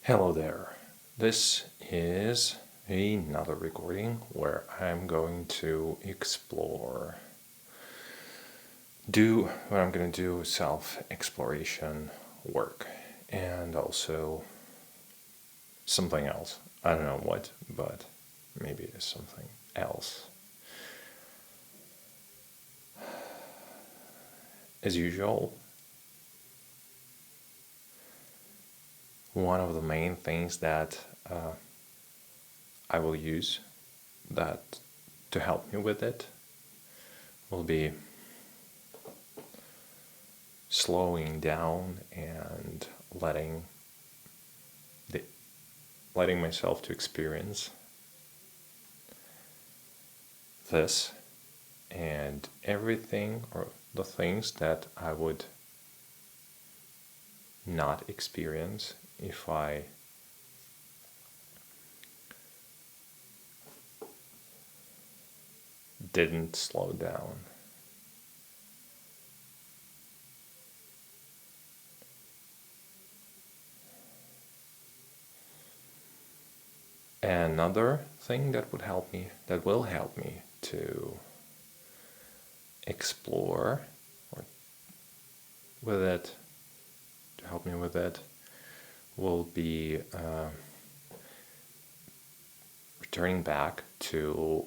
Hello there. This is another recording where I'm going to do what I'm going to do self-exploration work and also something else. I don't know what, but maybe it's something else. As usual, one of the main things that I will use that to help me with it will be slowing down and letting myself to experience this and everything or the things that I would not experience if I didn't slow down. Another thing that will help me to explore or with it, to help me with it, will be returning back to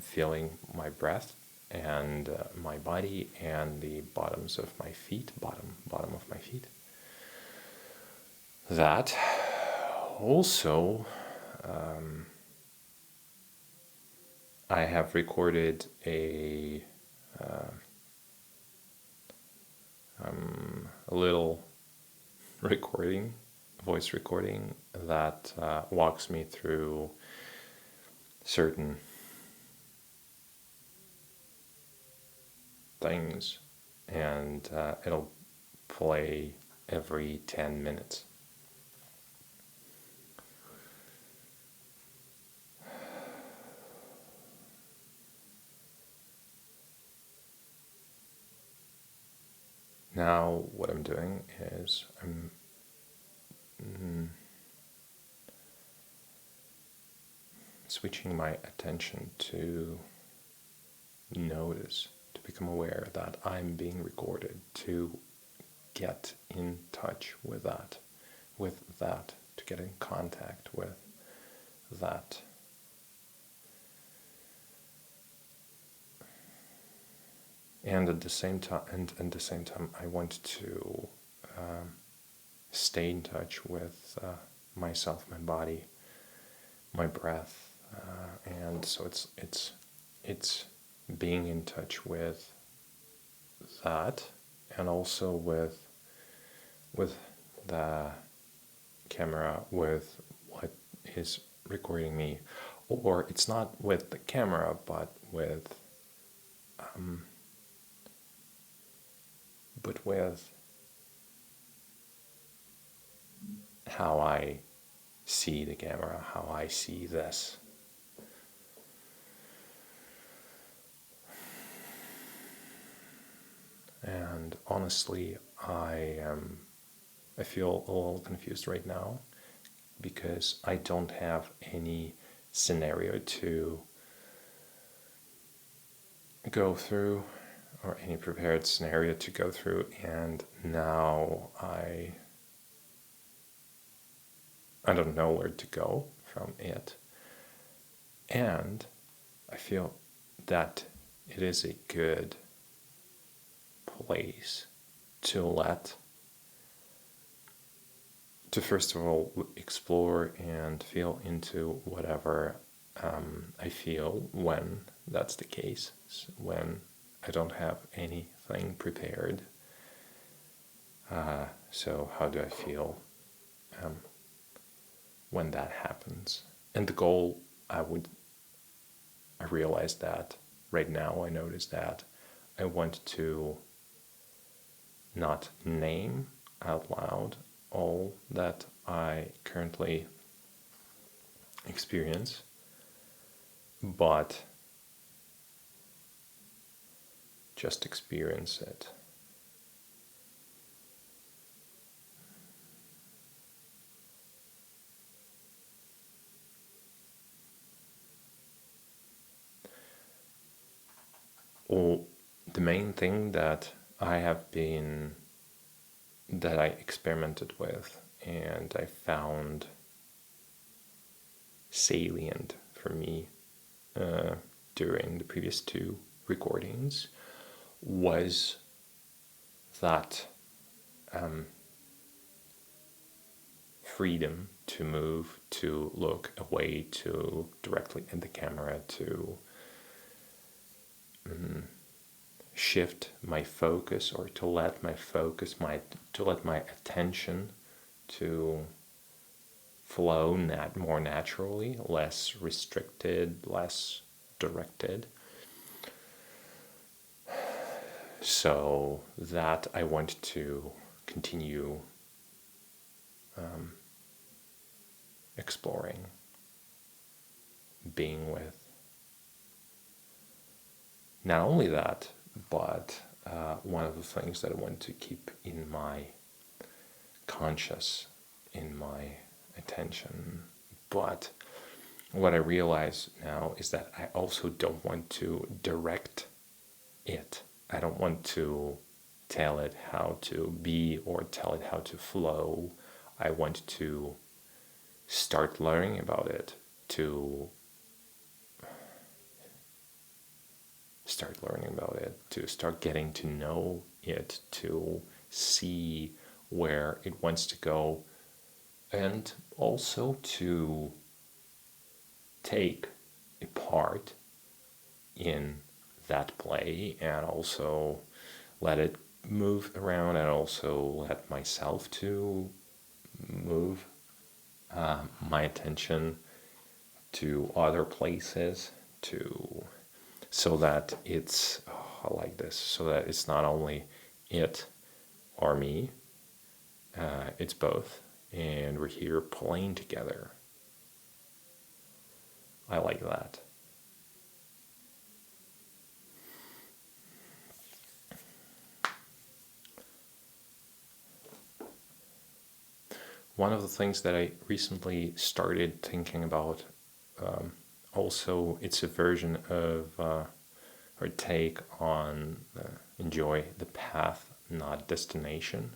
feeling my breath and my body and the bottom of my feet. That also, I have recorded a little voice recording that walks me through certain things, and it'll play every 10 minutes. Now what I'm doing is I'm switching my attention to notice, to become aware that I'm being recorded, to get in touch with that, to get in contact with that. And at the same time, I want to stay in touch with myself, my body, my breath, and so it's being in touch with that, and also with the camera, with what is recording me, or it's not with the camera, but with how I see the camera, how I see this. And honestly, I feel a little confused right now because I don't have any scenario to go through or any prepared scenario to go through, and now I don't know where to go from it. And I feel that it is a good place to first of all explore and feel into whatever I feel when that's the case, when I don't have anything prepared. So how do I feel when that happens? And the goal, I realize that right now, I notice that I want to not name out loud all that I currently experience, but just experience it. all the main thing that I experimented with and I found salient for me during the previous two recordings was that freedom to move, to look away, to directly at the camera, to shift my focus, or to let my focus, to let my attention to flow more naturally, less restricted, less directed. So that I want to continue exploring, being with. Not only that, but one of the things that I want to keep in my conscious, in my attention. But what I realize now is that I also don't want to direct it. I don't want to tell it how to be or tell it how to flow. I want to start learning about it, to start getting to know it, to see where it wants to go, and also to take a part in that play and also let it move around, and also let myself to move my attention to other places, so that it's like this, so that it's not only it or me, it's both, and we're here playing together. I like that. One of the things that I recently started thinking about, also it's a version of or take on enjoy the path, not destination,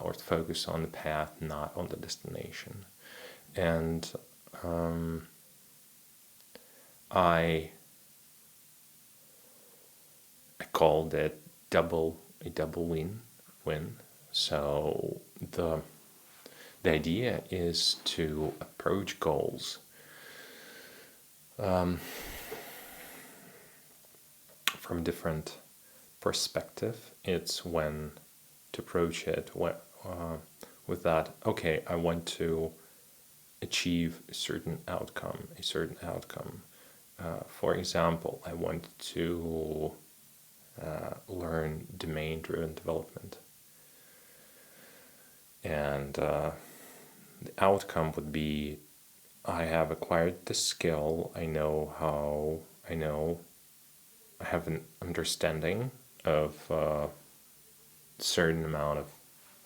or focus on the path, not on the destination. And I called it a double win. So the idea is to approach goals from a different perspective. It's when to approach it with that, okay, I want to achieve a certain outcome. For example, I want to learn domain-driven development. And the outcome would be, I have acquired the skill, I have an understanding of a certain amount of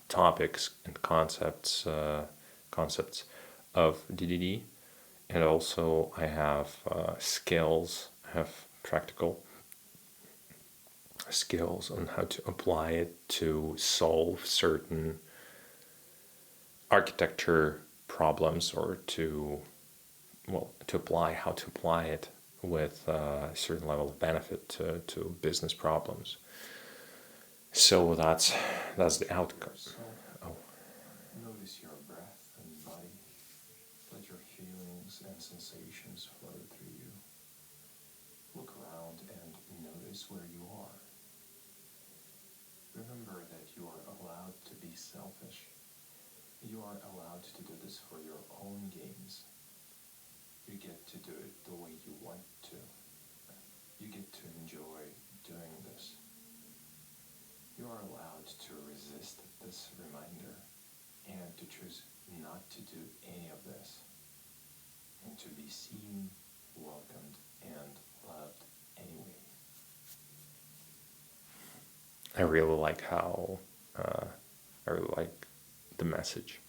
topics and concepts of DDD, and also I have skills, I have practical skills on how to apply it to solve certain architecture problems, or to apply it with a certain level of benefit to business problems. So that's the outcome. Oh. Notice your breath and body. Let your feelings and sensations flow through you. Look around and notice where you are. Remember that you are allowed to be selfish. You are allowed to do this for your own gains. You get to do it the way you want to. You get to enjoy doing this. You are allowed to resist this reminder and to choose not to do any of this, and to be seen, welcomed, and loved anyway. I really like how I really like the message.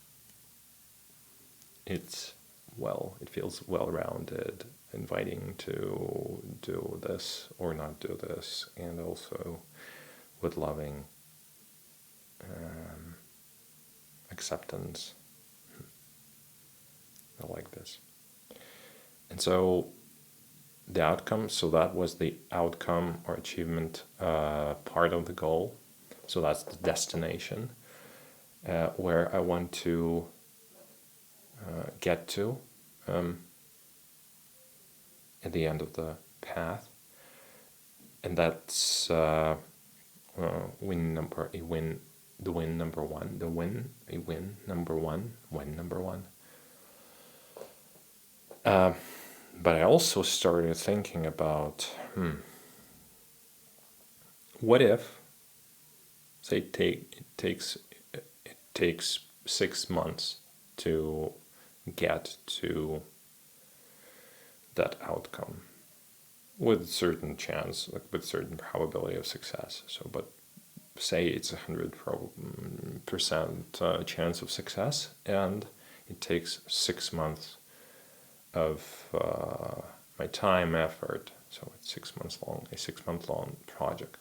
It's well. It feels well-rounded, inviting to do this or not do this, and also with loving acceptance. I like this. And so the outcome, so that was the outcome or achievement part of the goal. So that's the destination where I want to get to at the end of the path. And that's win number one. But I also started thinking about, what if, say, it takes 6 months to get to that outcome with certain chance, like with certain probability of success. So, but say it's 100% chance of success, and it takes 6 months of my time, effort. So it's 6 months long, a 6-month long project.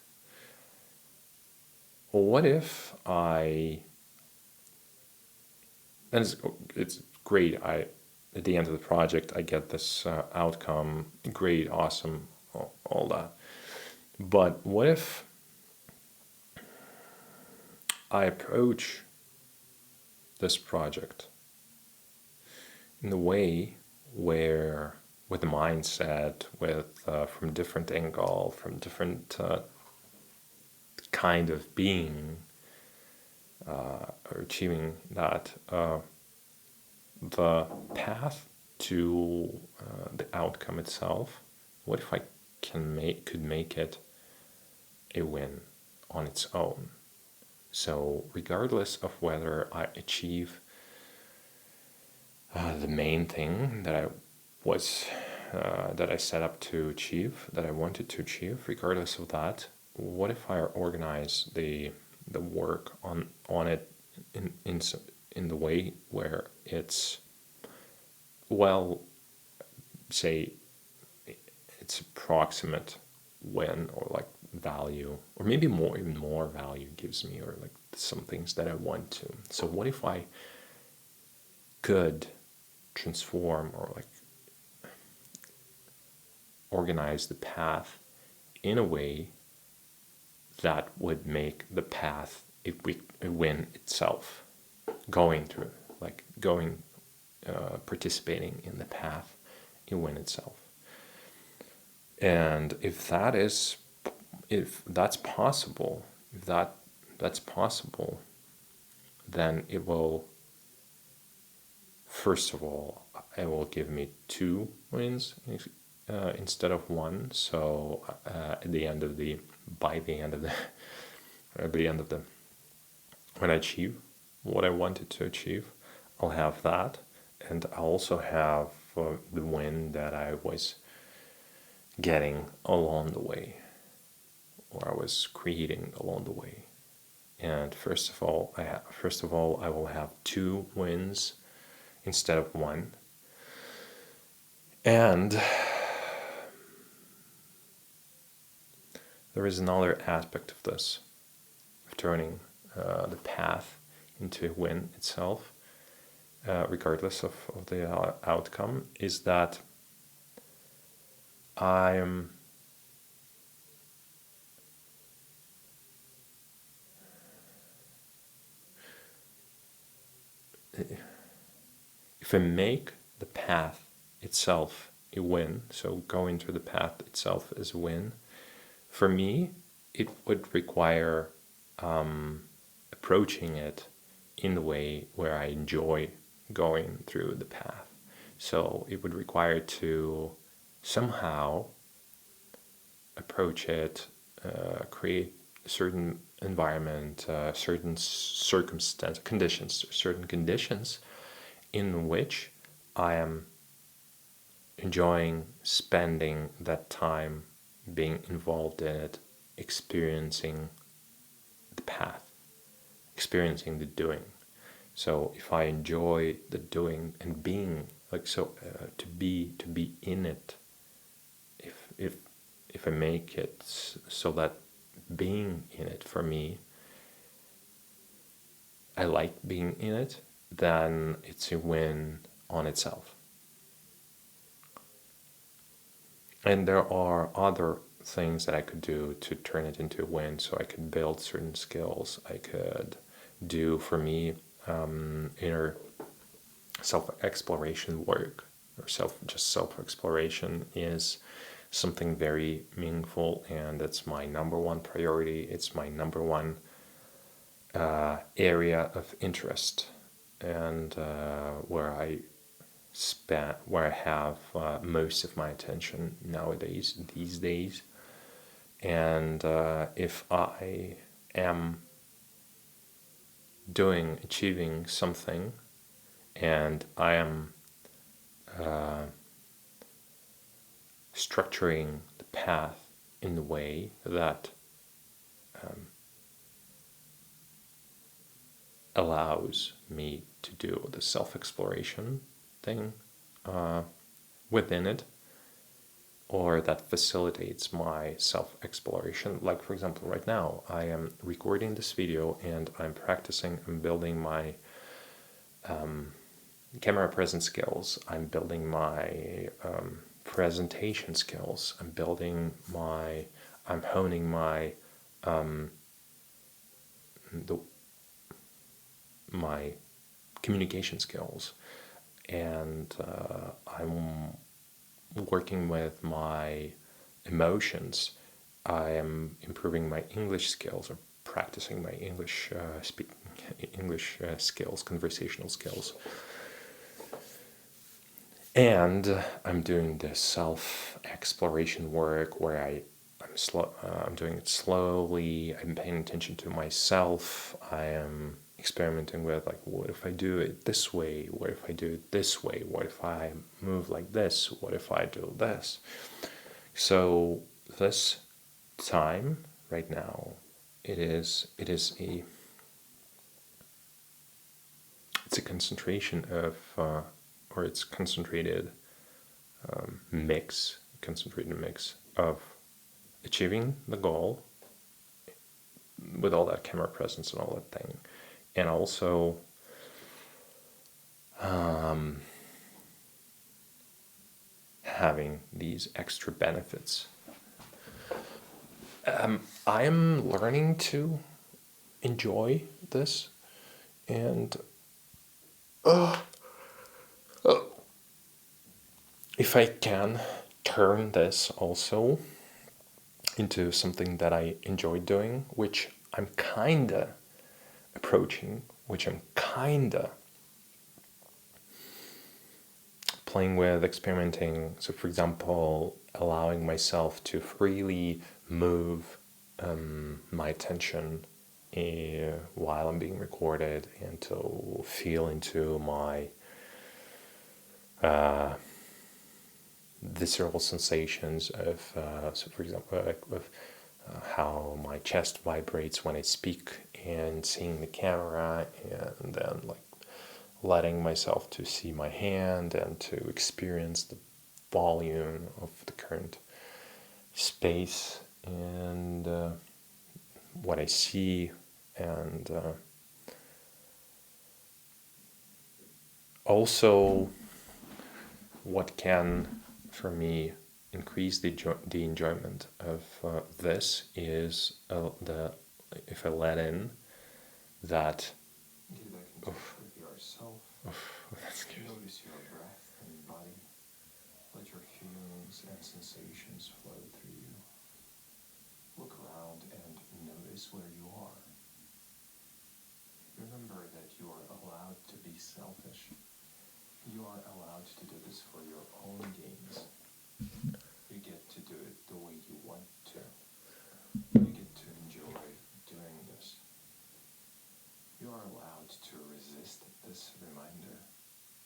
Well, what if and it's great. At the end of the project, I get this outcome. Great, awesome, all that. But what if I approach this project in a way where, with the mindset, from different angle, from different kind of being, or achieving that, the path to the outcome itself, what if I could make it a win on its own? So regardless of whether I achieve the main thing that I set up to achieve, that I wanted to achieve, regardless of that, what if I organize the work on it in the way where it's, well, say it's approximate win, or like value, or maybe even more value gives me, or like some things that I want to. So what if I could transform, or like organize the path in a way that would make the path a win itself, participating in the path a win itself. And if that's possible, then it will, first of all, it will give me 2 wins instead of 1. So when I achieve what I wanted to achieve, I'll have that, and I also have the win that I was getting along the way, or I was creating along the way. And first of all, I will have 2 wins instead of 1. And there is another aspect of this, of turning the path into a win itself, regardless of the outcome, is that if I make the path itself a win, so going through the path itself is a win, for me, it would require approaching it in the way where I enjoy going through the path. So it would require to somehow approach it, create a certain environment, certain conditions in which I am enjoying spending that time, being involved in it, experiencing the path, experiencing the doing. So if I enjoy the doing and being like so to be in it. If I make it so that being in it for me, I like being in it, then it's a win on itself. And there are other things that I could do to turn it into a win. So I could build certain skills. I could do, for me, inner self-exploration work, or self-exploration is something very meaningful, and it's my number one priority. It's my number one area of interest, and where I have most of my attention nowadays, these days. And if I am achieving something, and I am structuring the path in the way that allows me to do the self-exploration thing within it, or that facilitates my self-exploration. Like, for example, right now I am recording this video and I'm practicing, I'm building my camera presence skills, I'm building my presentation skills, I'm honing my my communication skills, and I'm working with my emotions. I am improving my English skills, or practicing my English skills, conversational skills. And I'm doing this self-exploration work where I'm doing it slowly. I'm paying attention to myself. I am experimenting with, like, what if I do it this way? What if I do it this way? What if I move like this? What if I do this? So this time right now, it's a concentration of or it's concentrated mix of achieving the goal with all that camera presence and all that thing, and also having these extra benefits. I am learning to enjoy this, and if I can turn this also into something that I enjoy doing, which I'm kinda approaching, which I'm kinda playing with, experimenting. So, for example, allowing myself to freely move my attention while I'm being recorded, and to feel into my visceral sensations of, so for example, of how my chest vibrates when I speak, and seeing the camera, and then like letting myself to see my hand and to experience the volume of the current space, and what I see, and also what can, for me, increase the enjoyment of this is if I let in that. Get back in touch with yourself. Notice your breath and body. Let your feelings and sensations flow through you. Look around and notice where you are. Remember that you are allowed to be selfish. You are allowed to do this for your own gains. You get to do it the way you want to. You get to enjoy doing this. You are allowed to resist this reminder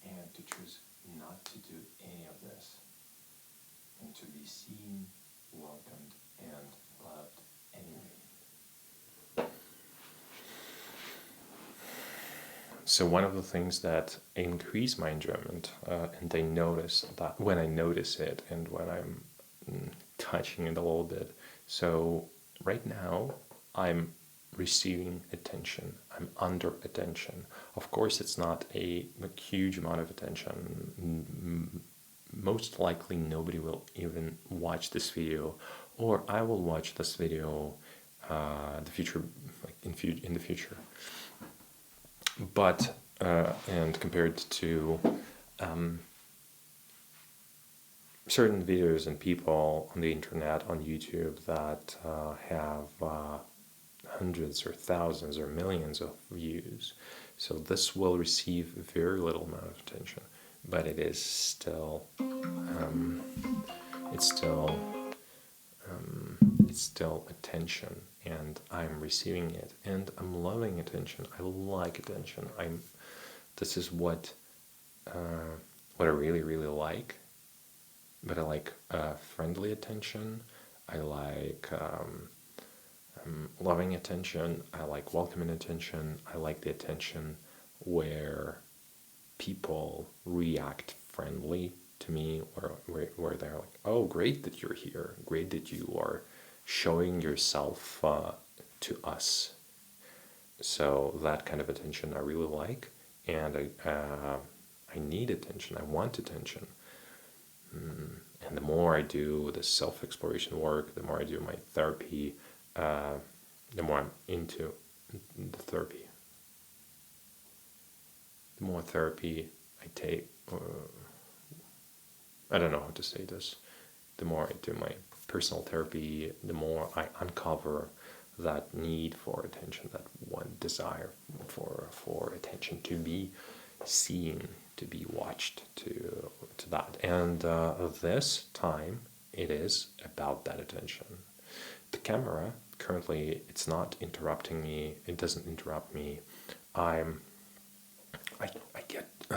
and to choose not to do any of this, and to be seen, welcomed, and loved anyway. So one of the things that increase my enjoyment, and I notice that when I notice it and when I'm touching it a little bit. So right now I'm receiving attention. I'm under attention. Of course, it's not a huge amount of attention. Most likely nobody will even watch this video, or I will watch this video the future, like in the future. But and compared to certain videos and people on the internet, on YouTube, that have hundreds or thousands or millions of views, so this will receive very little amount of attention, but it is still it's still it's still attention, and I'm receiving it, and I'm loving attention. I like attention. This is what I really, really like. But I like friendly attention. I like loving attention. I like welcoming attention. I like the attention where people react friendly to me, where they're like, oh, great that you're here. Great that you are showing yourself to us. So that kind of attention I really like, and I need attention. I want attention. And the more I do the self-exploration work, the more I do my therapy, the more I'm into the therapy. The more therapy I take, I don't know how to say this, the more I do my personal therapy, the more I uncover that need for attention, that one desire for attention, to be seen, to be watched, to that. And this time it is about that attention. The camera currently, it's not interrupting me. It doesn't interrupt me. I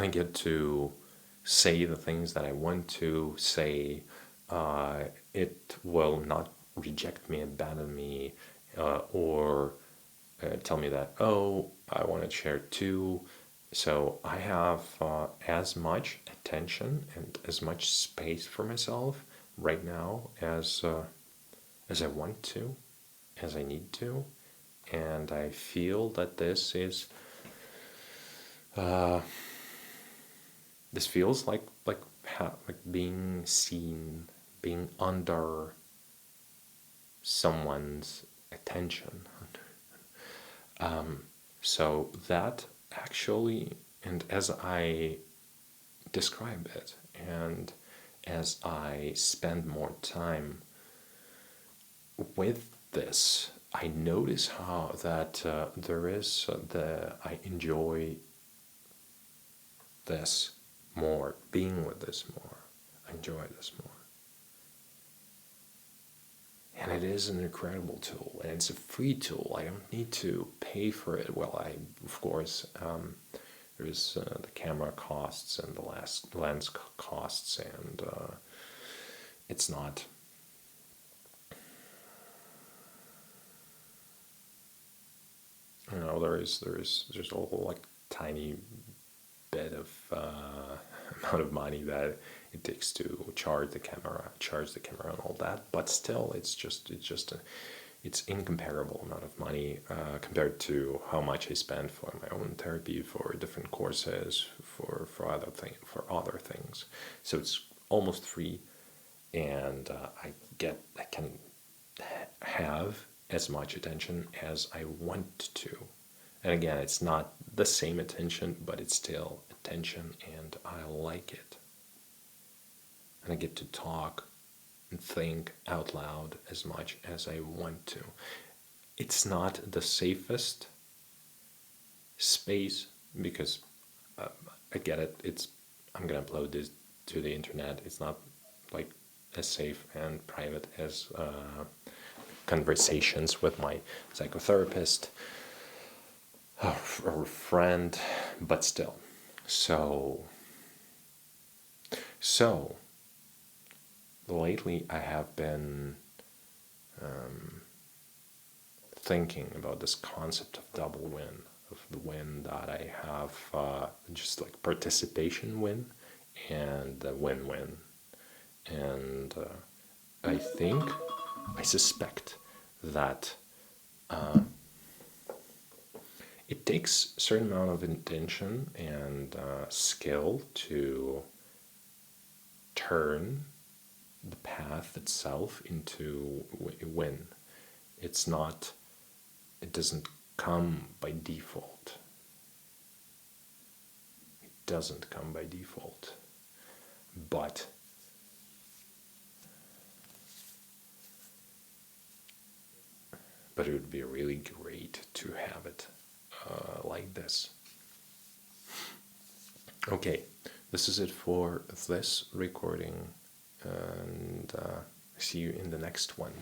get to say the things that I want to say. It will not reject me, abandon me, or tell me that, oh, I want to share too. So I have as much attention and as much space for myself right now as I want to, as I need to, and I feel that this feels like being seen, being under someone's attention. So that actually, and as I describe it, and as I spend more time with this, I notice how that I enjoy this more, being with this more. I enjoy this more. And it is an incredible tool, and it's a free tool. I don't need to pay for it. Well, of course, there's the camera costs and the lens costs, and it's not. There's a little like tiny bit of amount of money that it takes to charge the camera and all that, but still it's incomparable amount of money compared to how much I spend for my own therapy, for different courses, for other things. So it's almost free, and I can have as much attention as I want to. And again, it's not the same attention, but it's still attention, and I like it. And I get to talk and think out loud as much as I want to. It's not the safest space, because I get it. I'm gonna upload this to the internet. It's not like as safe and private as conversations with my psychotherapist or friend, but still. So lately I have been thinking about this concept of double win, of the win that I have just like participation win and win-win. And I suspect that it takes a certain amount of intention and skill to turn the path itself into a win. It's not, it doesn't come by default. It doesn't come by default. But it would be really great to have it like this. Okay, this is it for this recording, and see you in the next one.